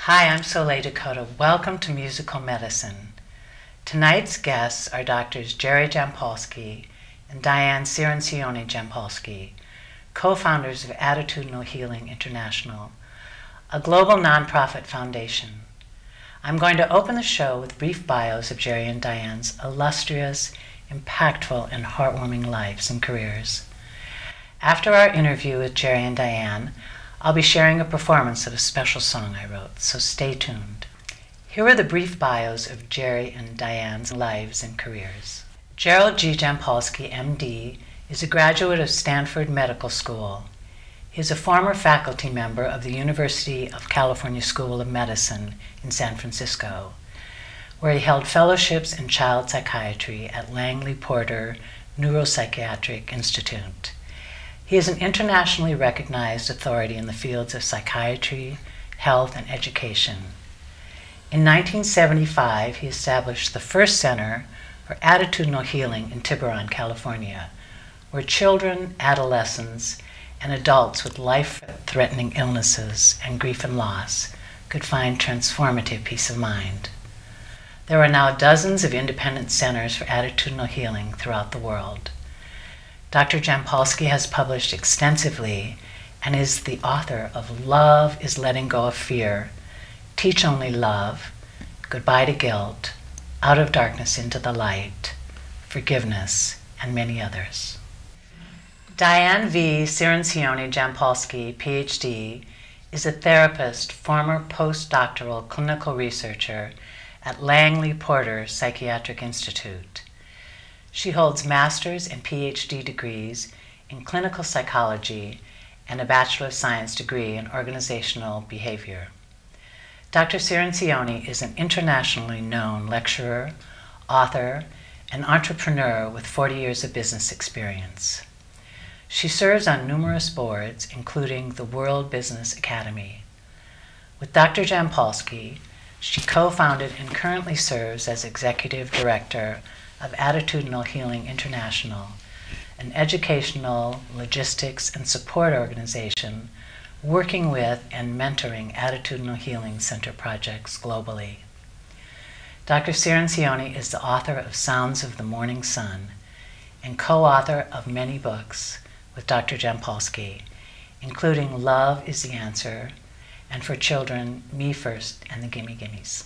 Hi, I'm Soleil Dakota. Welcome to Musical Medicine. Tonight's guests are Doctors Gerald Jampolsky and Diane Cirincione-Jampolsky, co-founders of Attitudinal Healing International, a global nonprofit foundation. I'm going to open the show with brief bios of Gerry and Diane's illustrious, impactful, and heartwarming lives and careers. After our interview with Gerry and Diane, I'll be sharing a performance of a special song I wrote, so stay tuned. Here are the brief bios of Gerry and Diane's lives and careers. Gerald G. Jampolsky, MD, is a graduate of Stanford Medical School. He is a former faculty member of the University of California School of Medicine in San Francisco, where he held fellowships in child psychiatry at Langley Porter Neuropsychiatric Institute. He is an internationally recognized authority in the fields of psychiatry, health, and education. In 1975, he established the first center for attitudinal healing in Tiburon, California, where children, adolescents, and adults with life-threatening illnesses and grief and loss could find transformative peace of mind. There are now dozens of independent centers for attitudinal healing throughout the world. Dr. Jampolsky has published extensively and is the author of Love is Letting Go of Fear, Teach Only Love, Goodbye to Guilt, Out of Darkness into the Light, Forgiveness, and many others. Diane V. Cirincione-Jampolsky, PhD, is a therapist, former postdoctoral clinical researcher at Langley Porter Psychiatric Institute. She holds master's and PhD degrees in clinical psychology and a Bachelor of Science degree in organizational behavior. Dr. Cirincione is an internationally known lecturer, author, and entrepreneur with 40 years of business experience. She serves on numerous boards, including the World Business Academy. With Dr. Jampolsky, she co-founded and currently serves as executive director of Attitudinal Healing International, an educational, logistics, and support organization working with and mentoring attitudinal healing center projects globally. Dr. Cirincione is the author of Sounds of the Morning Sun and co-author of many books with Dr. Jampolsky, including Love is the Answer, and for children, Me First and the Gimme Gimmes.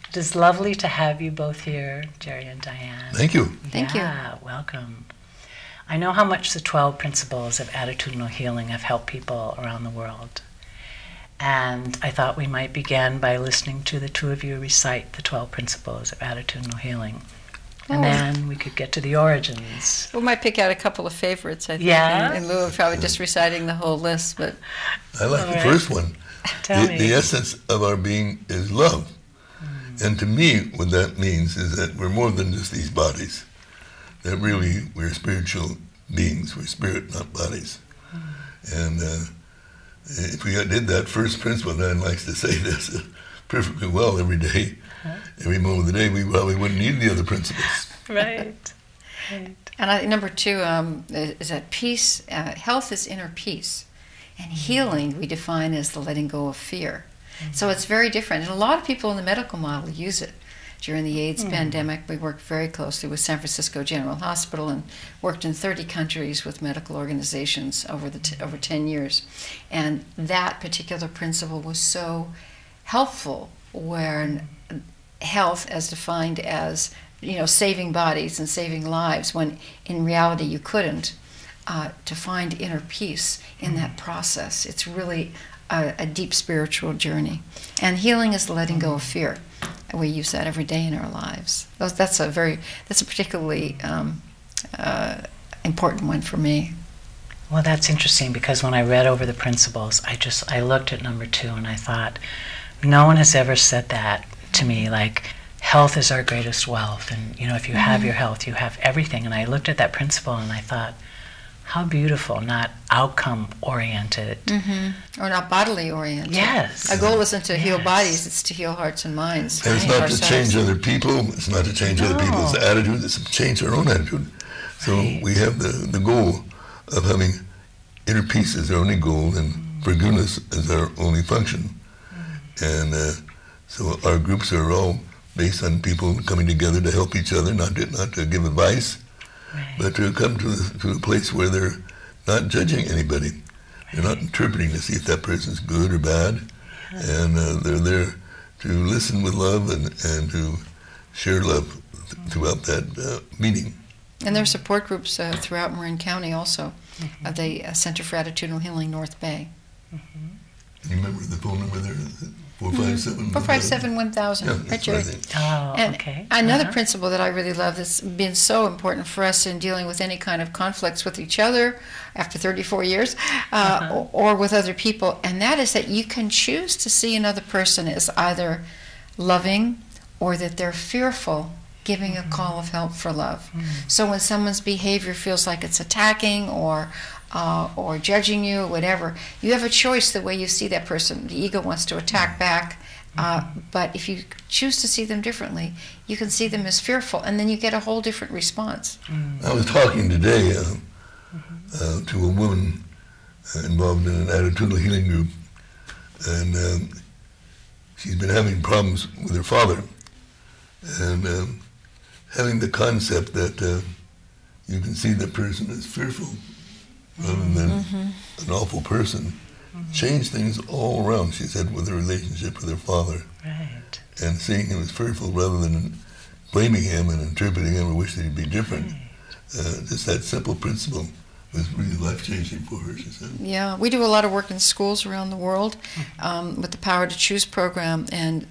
It is lovely to have you both here, Gerry and Diane. Thank you. Thank you. Welcome. I know how much the 12 principles of attitudinal healing have helped people around the world. And I thought we might begin by listening to the two of you recite the 12 principles of attitudinal healing. And then we could get to the origins. We might pick out a couple of favorites, I think, in lieu of probably just reciting the whole list. But I like the first one. Tell me. The essence of our being is love. And to me, what that means is that we're more than just these bodies. That really, we're spiritual beings. We're spirit, not bodies. And if we did that first principle, Dan likes to say this perfectly well every day, every moment of the day, we probably wouldn't need the other principles. Right. And number two is that peace, health is inner peace. And healing we define as the letting go of fear. So it's very different. And a lot of people in the medical model use it. During the AIDS pandemic, we worked very closely with San Francisco General Hospital and worked in 30 countries with medical organizations over 10 years. And that particular principle was so helpful, where health as defined as, saving bodies and saving lives, when in reality you couldn't, to find inner peace in that process. It's really a deep spiritual journey. And healing is the letting go of fear. We use that every day in our lives. That's a particularly important one for me. Well, that's interesting, because when I read over the principles, I looked at number 2 and I thought, no one has ever said that to me, like, health is our greatest wealth, and if you have your health, you have everything. And I looked at that principle and I thought, how beautiful, not outcome-oriented. Or not bodily-oriented. Yes. Our goal isn't to heal bodies, it's to heal hearts and minds. And it's not to change other people, it's not to change other people's attitude, it's to change our own attitude. So we have the goal of having inner peace as our only goal, and forgiveness as our only function. And so our groups are all based on people coming together to help each other, not to give advice, but to come to a place where they're not judging anybody. They're not interpreting to see if that person's good or bad, and they're there to listen with love and to share love throughout that meeting. And there are support groups throughout Marin County also, the Center for Attitudinal Healing North Bay. You remember the phone number there? 457-1000? 457-1000. Yeah, right, Jerry? right. Oh, and okay. Another principle that I really love that's been so important for us in dealing with any kind of conflicts with each other after 34 years or with other people, and that is that you can choose to see another person as either loving or that they're fearful, giving a call of help for love. So when someone's behavior feels like it's attacking or judging you or whatever, you have a choice the way you see that person. The ego wants to attack back, but if you choose to see them differently, you can see them as fearful, and then you get a whole different response. I was talking today to a woman involved in an attitudinal healing group, and she's been having problems with her father, and having the concept that you can see the person as fearful rather than an awful person, changed things all around, she said, with her relationship with her father. Right. And seeing him as fearful rather than blaming him and interpreting him or wishing he'd be different. Right. Just that simple principle was really life-changing for her, she said. Yeah, we do a lot of work in schools around the world with the Power to Choose program, and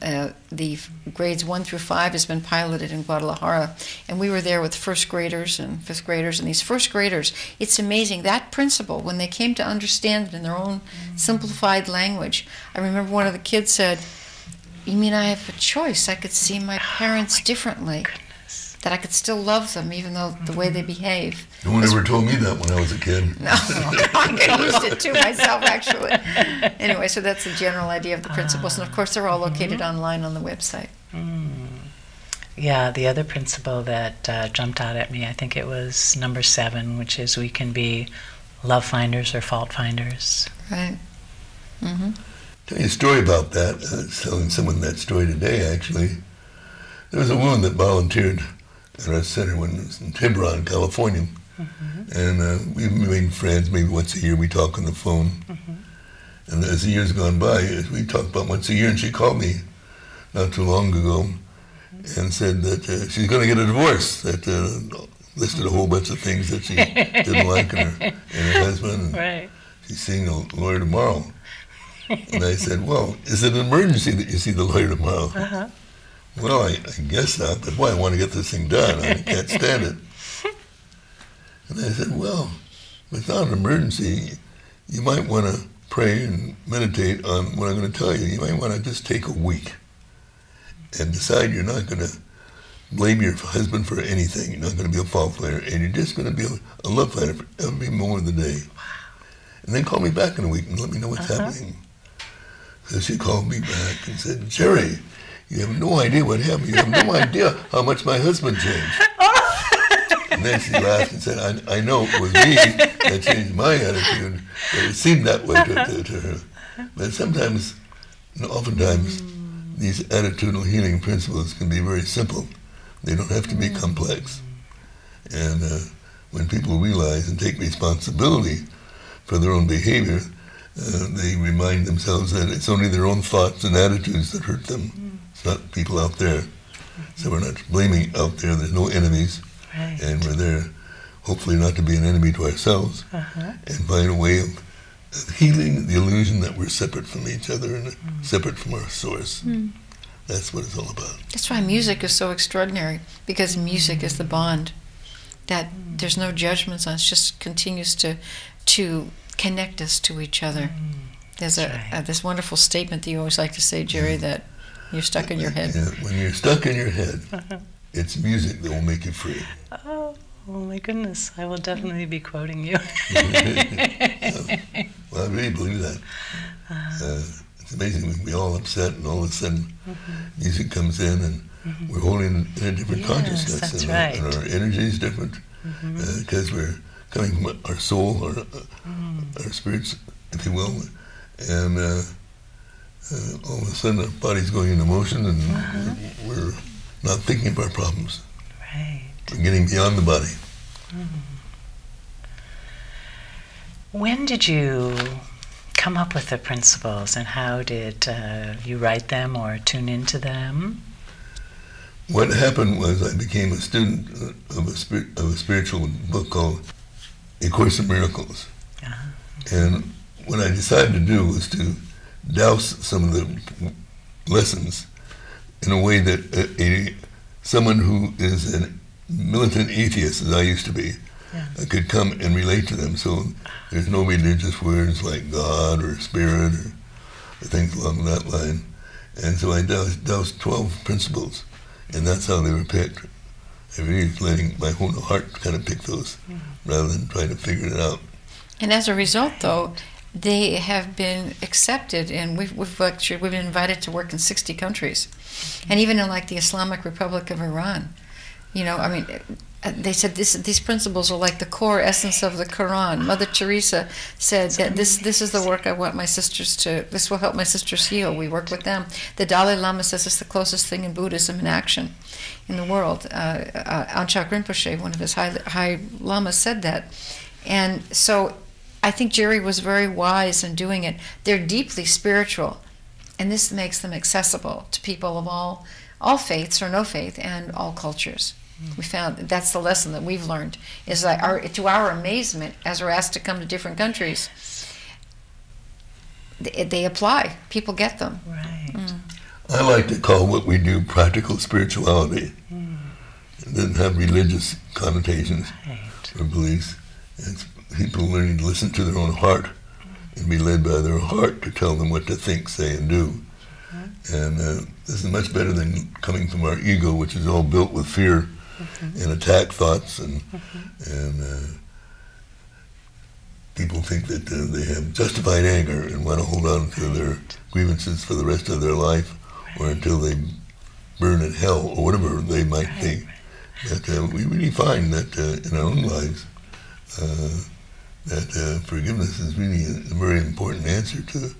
the grades 1 through 5 has been piloted in Guadalajara, and we were there with first graders and fifth graders, and these first graders, it's amazing, that principle, when they came to understand it in their own simplified language. I remember one of the kids said, "You mean I have a choice? I could see my parents differently. That I could still love them even though the way they behave." No one ever told me that when I was a kid. No, I used it too myself, actually. Anyway, so that's the general idea of the principles, and of course they're all located online on the website. Yeah, the other principle that jumped out at me, I think it was number 7, which is we can be love finders or fault finders. Right. Tell you a story about that. I was telling someone that story today, actually. There was a woman that volunteered at our center when it was in Tiburon, California. And we made friends. Maybe once a year we talk on the phone. And as the years gone by, we talked about once a year, and she called me not too long ago and said that she's going to get a divorce, that listed a whole bunch of things that she didn't like in her husband. And she's seeing a lawyer tomorrow. And I said, "Well, is it an emergency that you see the lawyer tomorrow?" "Well, I guess not, but boy, I want to get this thing done. I can't stand it." And I said, "Well, if it's not an emergency, you might want to pray and meditate on what I'm going to tell you. You might want to just take a week and decide you're not going to blame your husband for anything. You're not going to be a fault finder, and you're just going to be a love finder for every moment of the day. And then call me back in a week and let me know what's happening." So she called me back and said, "Jerry, you have no idea what happened. You have no idea how much my husband changed." And then she laughed and said, I know it was me that changed my attitude, but it seemed that way to her. But sometimes, oftentimes, these attitudinal healing principles can be very simple. They don't have to be complex. And when people realize and take responsibility for their own behavior, they remind themselves that it's only their own thoughts and attitudes that hurt them. It's not people out there. So we're not blaming out there. There's no enemies. And we're there, hopefully not to be an enemy to ourselves, and find a way of healing the illusion that we're separate from each other and separate from our source. That's what it's all about. That's why music is so extraordinary, because music is the bond. That there's no judgments on it, just continues to connect us to each other. There's this wonderful statement that you always like to say, Jerry, that you're stuck in your head. Yeah, when you're stuck in your head, it's music that will make you free. Oh my goodness, I will definitely be quoting you. Well, I really believe that. It's amazing, we can be all upset and all of a sudden music comes in and we're holding in a different consciousness. That's and, right. And our energy is different because we're coming from our soul, or our spirits, if you will, and all of a sudden our body's going into motion, and we're not thinking of our problems. Right. We're getting beyond the body. When did you come up with the principles, and how did you write them or tune into them? What happened was I became a student of a spiritual book called A Course in Miracles. And what I decided to do was to douse some of the lessons in a way that someone who is a militant atheist, as I used to be, could come and relate to them. So there's no religious words like God or Spirit or things along that line. And so I doused 12 principles, and that's how they were picked. I really was letting my own heart kind of pick those rather than trying to figure it out. And as a result, though, they have been accepted, and we've been invited to work in 60 countries, and even in like the Islamic Republic of Iran. You know, I mean, they said these principles are like the core essence of the Quran. Mother Teresa said that this is the work I want my sisters to. This will help my sisters heal. We work with them. The Dalai Lama says it's the closest thing in Buddhism in action in the world. Anchak Rinpoche, one of his high lamas, said that, and so I think Jerry was very wise in doing it. They're deeply spiritual, and this makes them accessible to people of all faiths or no faith and all cultures. We found that's the lesson that we've learned, is that to our amazement, as we're asked to come to different countries, they apply. People get them. Right. I like to call what we do practical spirituality. It doesn't have religious connotations or beliefs. It's people learning to listen to their own heart and be led by their heart to tell them what to think, say, and do. And this is much better than coming from our ego, which is all built with fear and attack thoughts, and people think that they have justified anger and want to hold on to their grievances for the rest of their life, or until they burn in hell, or whatever they might think. But we really find that in our own lives, that forgiveness is really a very important answer to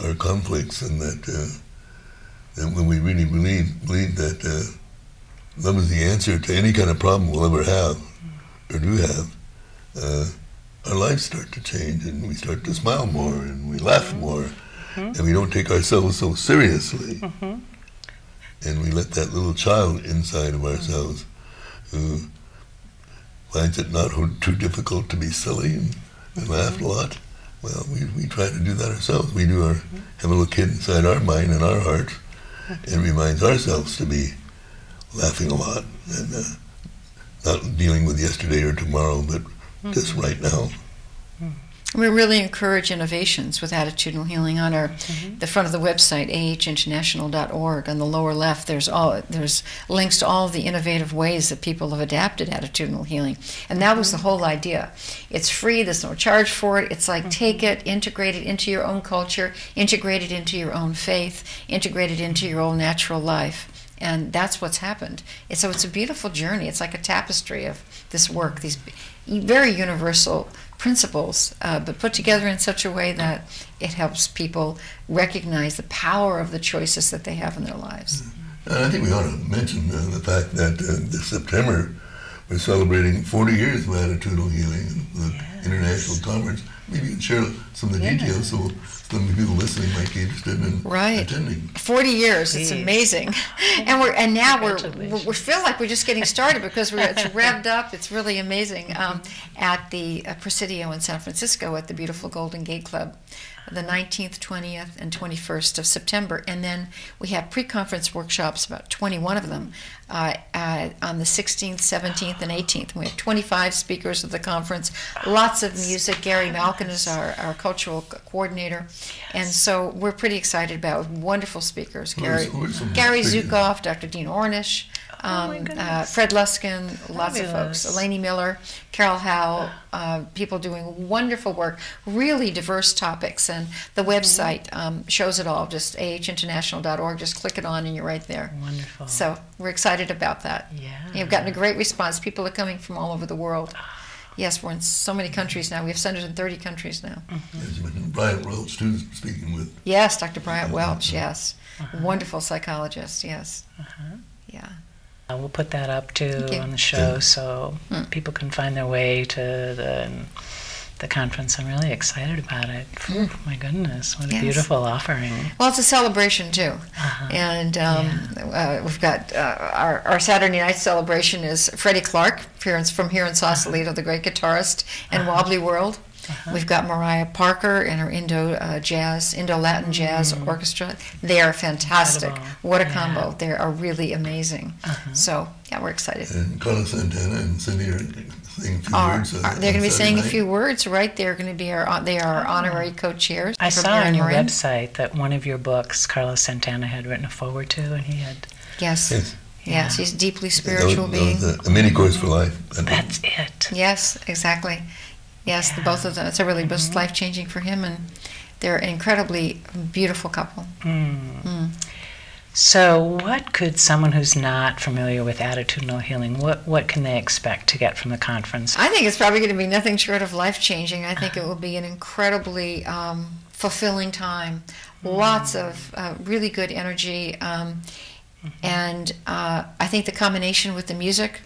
our conflicts, and that when we really believe that love is the answer to any kind of problem we'll ever have or do have, our lives start to change, and we start to smile more, and we laugh more, and we don't take ourselves so seriously. And we let that little child inside of ourselves who finds it not too difficult to be silly and laugh a lot. Well, we try to do that ourselves. We do have a little kid inside our mind and our heart, and reminds ourselves to be laughing a lot, and not dealing with yesterday or tomorrow, but just right now. We really encourage innovations with attitudinal healing. On the front of the website, ahinternational.org, on the lower left, there's links to all the innovative ways that people have adapted attitudinal healing. And that was the whole idea. It's free, there's no charge for it. It's like take it, integrate it into your own culture, integrate it into your own faith, integrate it into your own natural life. And that's what's happened. So it's a beautiful journey. It's like a tapestry of this work, these very universal principles, but put together in such a way that it helps people recognize the power of the choices that they have in their lives. And I think we ought to mention the fact that this September we're celebrating 40 years of attitudinal healing, the international conference. Maybe you can share some of the details so some of the people listening might be interested in attending. 40 years, it's amazing. And now we feel like we're just getting started because it's revved up. It's really amazing. At the Presidio in San Francisco at the beautiful Golden Gate Club, the 19th, 20th, and 21st of September. And then we have pre-conference workshops, about 21 of them, on the 16th, 17th, and 18th. We have 25 speakers at the conference, lots of music. Gary Malkin is our cultural coordinator. And so we're pretty excited about wonderful speakers. Gary Zukoff, Dr. Dean Ornish, Fred Luskin, lots of folks, Elaine Miller, Carol Howell, people doing wonderful work, really diverse topics, and the website shows it all, just ahinternational.org, just click it on and you're right there. Wonderful. So we're excited about that. Yeah. You've gotten a great response. People are coming from all over the world. Yes, we're in so many countries now. We have centers in 30 countries now. As you mentioned, Bryant Welch, too, speaking with. Yes, Dr. Bryant Welch, yes. Wonderful psychologist, yes. Yeah. We'll put that up too on the show so people can find their way to the conference. I'm really excited about it. My goodness, what a beautiful offering. Well, it's a celebration too. And we've got our Saturday night celebration is Freddie Clark from here in Sausalito, the great guitarist, and Wobbly World. We've got Mariah Parker and her Indo-Latin Jazz Orchestra. They are fantastic. Incredible. What a combo. They are really amazing. So, yeah, we're excited. And Carlos Santana and Cindy are saying a few words. They're going to be saying a few words, right? They're going to be they are honorary co-chairs. I saw on your website that one of your books, Carlos Santana had written a foreword to, and he had... Yes. Yes, he's a deeply spiritual being. A mini course for life. That's it. Yes, exactly. Yes, the both of them. It's a really life-changing for him, and they're an incredibly beautiful couple. So what could someone who's not familiar with attitudinal healing, what can they expect to get from the conference? I think it's probably going to be nothing short of life-changing. I think it will be an incredibly fulfilling time. Lots of really good energy, and I think the combination with the music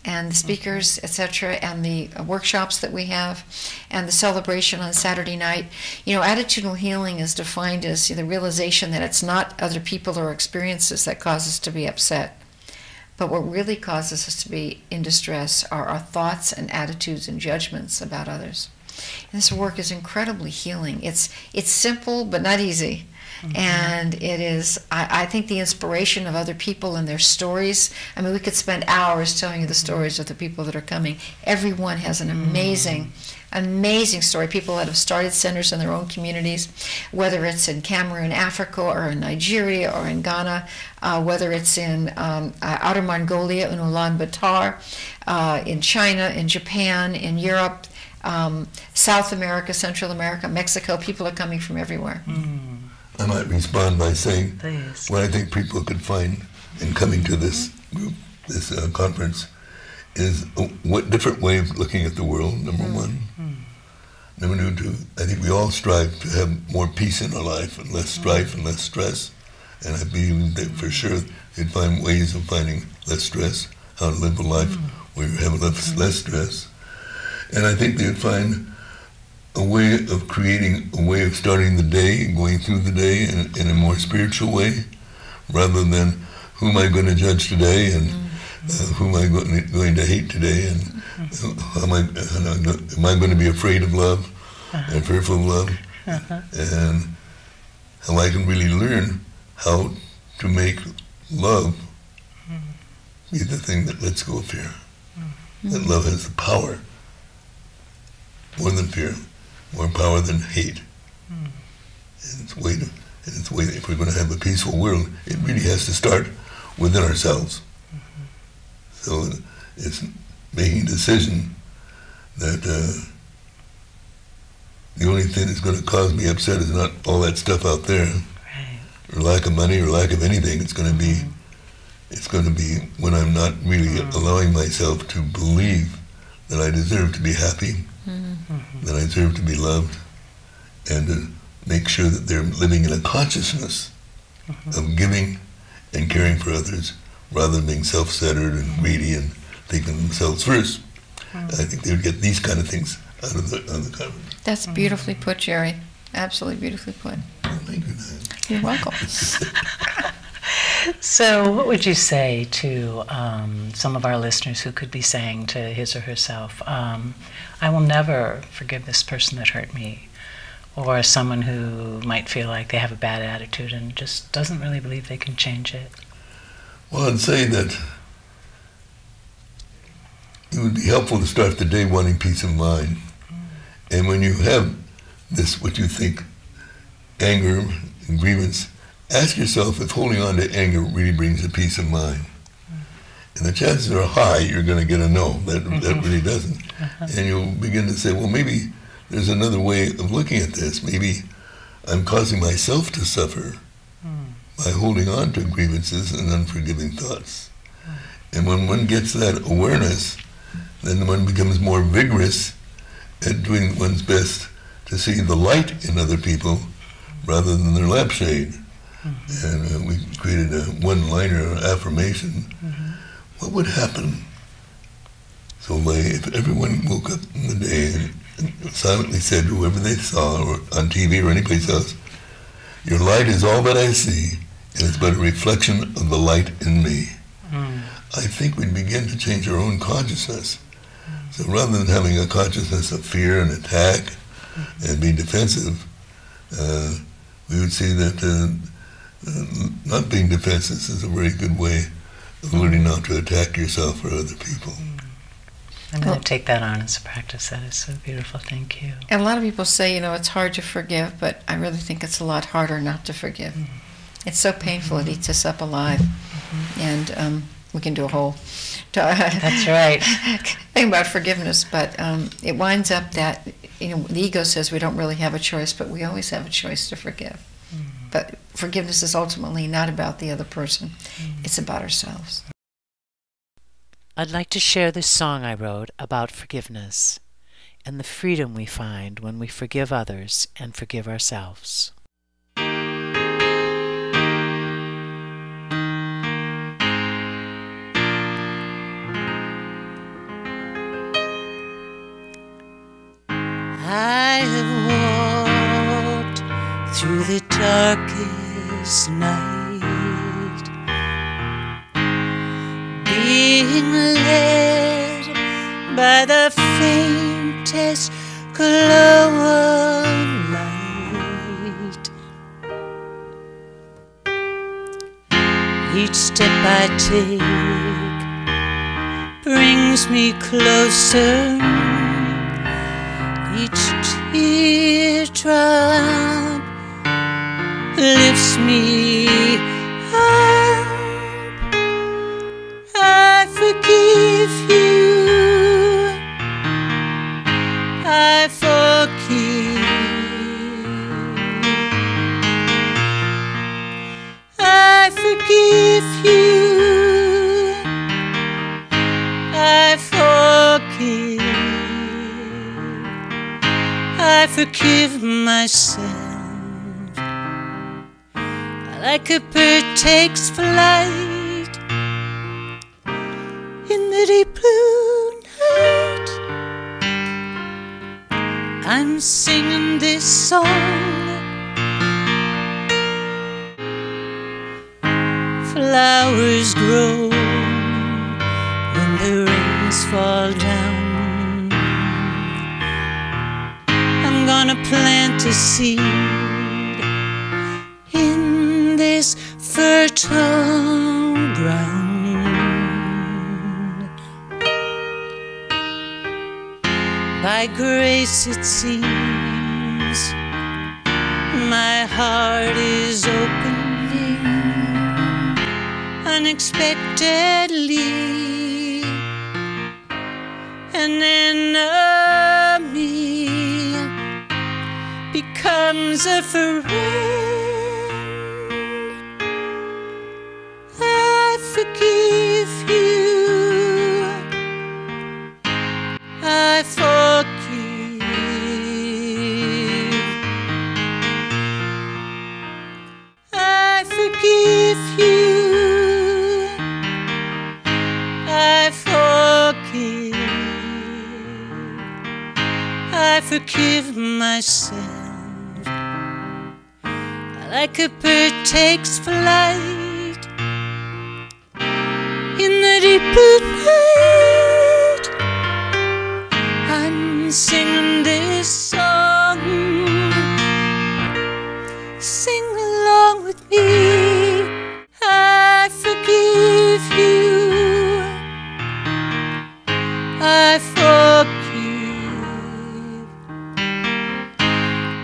and the speakers, etc., and the workshops that we have, and the celebration on Saturday night. You know, attitudinal healing is defined as the realization that it's not other people or experiences that cause us to be upset, but what really causes us to be in distress are our thoughts and attitudes and judgments about others. And this work is incredibly healing. It's simple, but not easy. And it is, I think, the inspiration of other people and their stories. I mean, we could spend hours telling you the stories of the people that are coming. Everyone has an amazing story. People that have started centers in their own communities, whether it's in Cameroon, Africa, or in Nigeria, or in Ghana, whether it's in Outer Mongolia, in Ulaanbaatar, in China, in Japan, in Europe, South America, Central America, Mexico. People are coming from everywhere. I might respond by saying Please. what I think people could find in coming to this group, this conference, is what different way of looking at the world, number one. Number two, I think we all strive to have more peace in our life and less strife and less stress. And I believe that for sure they'd find ways of finding less stress, how to live a life where you have less stress. And I think they'd find a way of creating a way of starting the day and going through the day in a more spiritual way, rather than who am I going to judge today and who am I going to hate today, and am I going to be afraid of love and fearful of love, and how I can really learn how to make love be the thing that lets go of fear. That love has the power, more than fear, more power than hate. And it's way if we're going to have a peaceful world, it really has to start within ourselves. So it's making a decision that the only thing that's going to cause me upset is not all that stuff out there, or lack of money, or lack of anything. It's going to be when I'm not really allowing myself to believe that I deserve to be happy, that I deserve to be loved, and to make sure that they're living in a consciousness of giving and caring for others, rather than being self-centered and greedy and thinking themselves first. I think they would get these kind of things out of the conference. That's beautifully put, Jerry. Absolutely beautifully put. Well, thank you, Diane. You're welcome. So what would you say to some of our listeners who could be saying to his or herself, I will never forgive this person that hurt me, or someone who might feel like they have a bad attitude and just doesn't really believe they can change it? Well, I'd say that it would be helpful to start the day wanting peace of mind. And when you have this, what you think, anger and grievance, ask yourself if holding on to anger really brings a peace of mind. And the chances are high you're going to get a no, that really doesn't. And you'll begin to say, well, maybe there's another way of looking at this. Maybe I'm causing myself to suffer by holding on to grievances and unforgiving thoughts. And when one gets that awareness, then one becomes more vigorous at doing one's best to see the light in other people rather than their lampshade. And we created a one-liner affirmation. What would happen, Soleil, if everyone woke up in the day and silently said to whoever they saw, or on TV or anyplace else, your light is all that I see, and it's but a reflection of the light in me. I think we'd begin to change our own consciousness. So rather than having a consciousness of fear and attack and be defensive, we would see that not being defensive is a very good way of learning not to attack yourself or other people. I'm going to take that on as a practice. That is so beautiful. Thank you. And a lot of people say, it's hard to forgive, but I really think it's a lot harder not to forgive. It's so painful, it eats us up alive. And we can do a whole That's right. thing about forgiveness, but it winds up that, the ego says we don't really have a choice, but we always have a choice to forgive. But forgiveness is ultimately not about the other person. It's about ourselves. I'd like to share this song I wrote about forgiveness and the freedom we find when we forgive others and forgive ourselves. I have walked through the darkest night, being led by the faintest glow of light. Each step I take brings me closer. Each teardrop lifts me up. I forgive you. I forgive. I forgive you. I forgive. I forgive myself. Like a bird takes flight in the deep blue night, I'm singing this song. Flowers grow when the rains fall down. I'm gonna plant a seed in this fertile ground. By grace it seems my heart is opening unexpectedly. An enemy becomes a friend. I forgive you. I forgive. I forgive you. I forgive. I forgive myself. Like a bird takes flight in the deep blue night, I'm singing this song. Sing along with me. I forgive you. I forgive.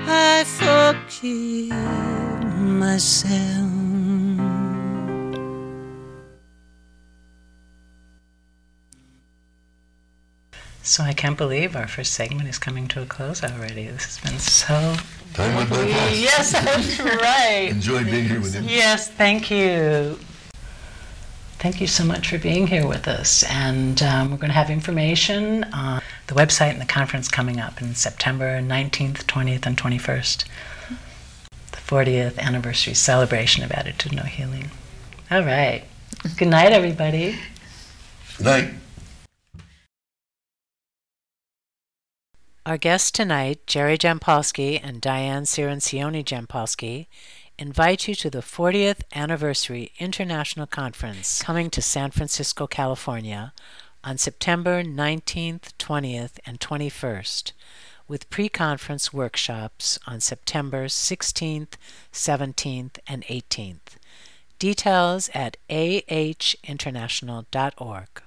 I forgive myself. So I can't believe our first segment is coming to a close already. This has been so... Time went by fast. Yes, that's right. Enjoyed being here with you. Yes, thank you. Thank you so much for being here with us. And we're going to have information on the website and the conference coming up in September 19th, 20th, and 21st. The 40th anniversary celebration of Attitudinal Healing. All right. Good night, everybody. Good night. Our guests tonight, Gerald Jampolsky and Diane Cirincione-Jampolsky, invite you to the 40th Anniversary International Conference coming to San Francisco, California on September 19th, 20th, and 21st, with pre-conference workshops on September 16th, 17th, and 18th. Details at ahinternational.org.